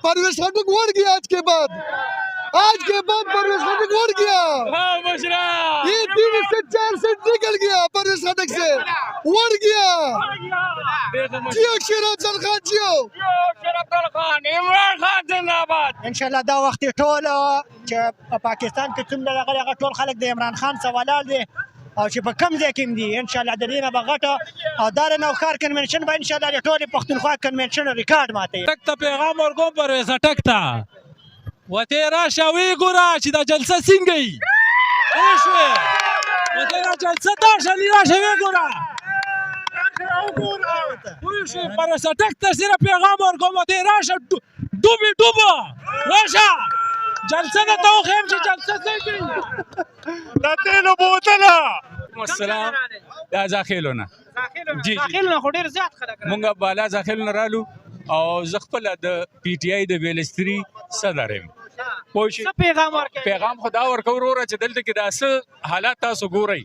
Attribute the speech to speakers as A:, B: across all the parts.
A: परवेज खटक उड़ गया आज के बाद परवेज खटक उड़ गया। ये 3 से 4 सीट निकल गया परवेज खटक से, उड़ गया। जियो शेर अफजल खान, जियो
B: शेर अफजल खान, इमरान खान जिंदाबाद।
C: इंशाल्लाह دا وخت ټول چې په پاکستان کې څومره هغه ټول خلک د عمران خان سوالات دي او چې په کم ځای کې دي انشاءالله د دې نه به غټه او دا د نوښار کنونشن به انشاءالله د ټولې پښتونخوا کنونشن ریکارډ ماتوي.
D: ټک ته پیغام ورکوم پرویز ټک ته وته راشه وی ګوره چې دا جلسه څنګه وي پوه شوې وته دا جلسه ته راشه وی ګوره پوه شوې پرویز ټک ته سره پیغام ورکوم وته راشه ډوبه راشه جلسه ته تو خیم چې جلسه څنګه وي
B: دا تیلو بوتله
E: السلام دا زاخیلونه جی
B: زاخیلونه خو ډېر زیات خلک
E: مونږ بالا زاخیلونه رالو او زه خپل د پی ټی آی د ویلستري صدر یم پوه شئ
B: پیغام ورکوي
E: پیغام خو دا ورکوو وروره چې دلته کې دا څه حالات تاسو ګورئ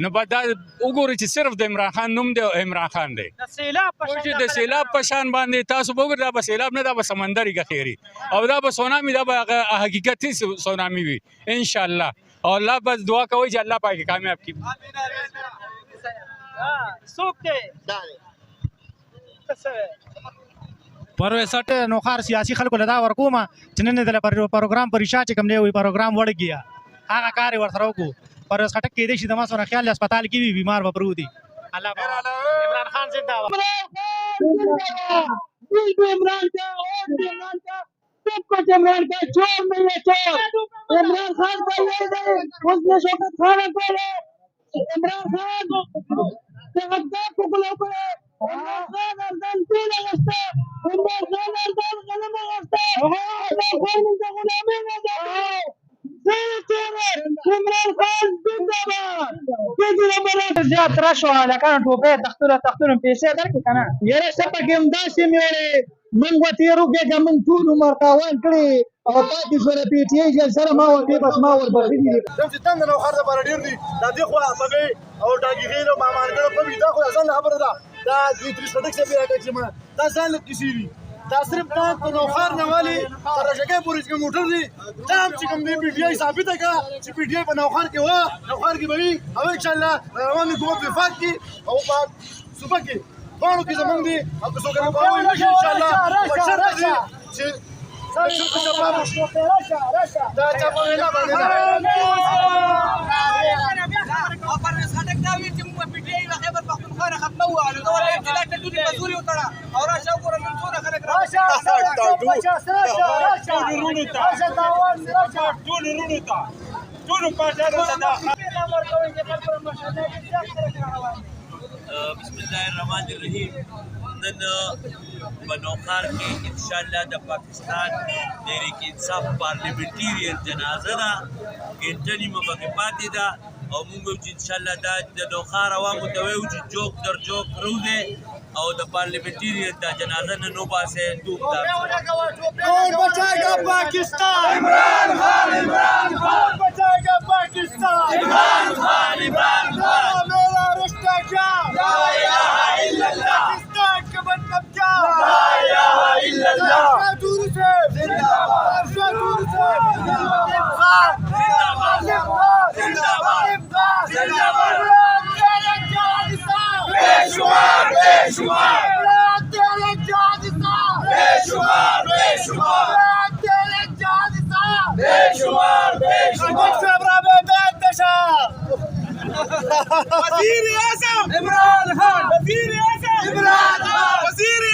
E: نو به دا وګورئ چې صرف د عمران خان نوم دی او عمران خان دی
B: د سیلاب په
E: پوه شئ د سیلاب په شان باندې تاسو به وګورئ دا به سیلاب نه دا به سمندري ګخیري او دا به سونامي دا به حقیقتي سونامي وي انشاءالله او الله بس دعا کوئ چې الله پاک کامیاب کړي.
B: څوک دی
C: پرویز ټک نوښار سیاسي خلکو له دا ورکوم چې نن د پروګرام پر ریشا چې کوم دی وي پروګرام وړ گیا هغه کار یې ورسره وکړو. پرویز ټک کېدی شي د ما سره خیال هسپتال کې وي بیمار به پروت دي. الله عمران خان زنده‌باد.
F: عمران کا سب کچھ عمران کا چھوڑ نہیں ہے چھوڑ عمران خان کا یہ نہیں اس نے شوکت خان کو عمران خان تغدار کو بلا پڑے عمران خان اردن طول اغسطہ عمران خان اردن غلم اغسطہ عمران خان من غلامی نظر عمران خان زنده‌باد.
C: زیات راشو هلکانو ټوپۍ تختونه پیسې درکړي که نه
F: یاره څه پکې همداسې مې وړې موږ به تېر وکړې موږ ټول عمر تاوان کړي او پاتې شوله پی ټي آی جلسه ما ورکړې بس ما وربخښلي دي.
A: کوم چې تند نوښار دپاره ډېر دي دا دې خوا بګۍ او ډاګیغېل او مامانګړه په وي دا خو ځان خبره ده دا پرویز ټک صاحب راکړي چې دا ځان له کیسې دي دا صرف دا په نوښار نه والي تر راشګۍ پورې چې کوم موټر دي دا هم چې کوم دی پی ټي آی ثابته کړه چې پی ټي آی په نوښار کې وه نوښار کې به وي او انشاءالله روان حکومت وفاق کې او په صوبه کې دواړو کې زموږ دي او که څوک مقاومت نه شي انشاءالله په شرط دی چې دا چا په وینا باندې ده
B: پرویز خټک دا ویل چې موږ پی ټي آی له خیبر پښتونخوا نه ختموو نو دا وایي چې دا ټولې مزدوري وتړه او راشه وګوره نن څونه خلک راشه
D: ټولو رونو ته ټولو پاچانو ته دا
G: بسم الله الرحمن الرحیم. نن په نوښار کې انشاءالله د پاکستان تحریک انصاف پارلیمنټیرین جنازه ده ګنټه نیمه پکې پاتې ده او موږ چې انشاءالله دا د نوښار عوامو ته وایو چې جوک در جوک روزه او د پارلیمنټیرین دا جنازه نه نو باسه ډوب ده.
A: کون بچائے پاکستان عمران خان کون بچائے پاکستان عمران خان میرا رشتہ کیا لا الہ الا اللہ پاکستان کا مطلب کیا لا الہ الا اللہ دور سے زندہ باد دور سے زندہ باد زندہ باد زندہ باد بے شمار بے شمار تیرے جادثہ بے شمار بے شمار تیرے جادثہ بے شمار بے شمار وزیر اعظم عمران خان وزیر اعظم عمران خان وزیر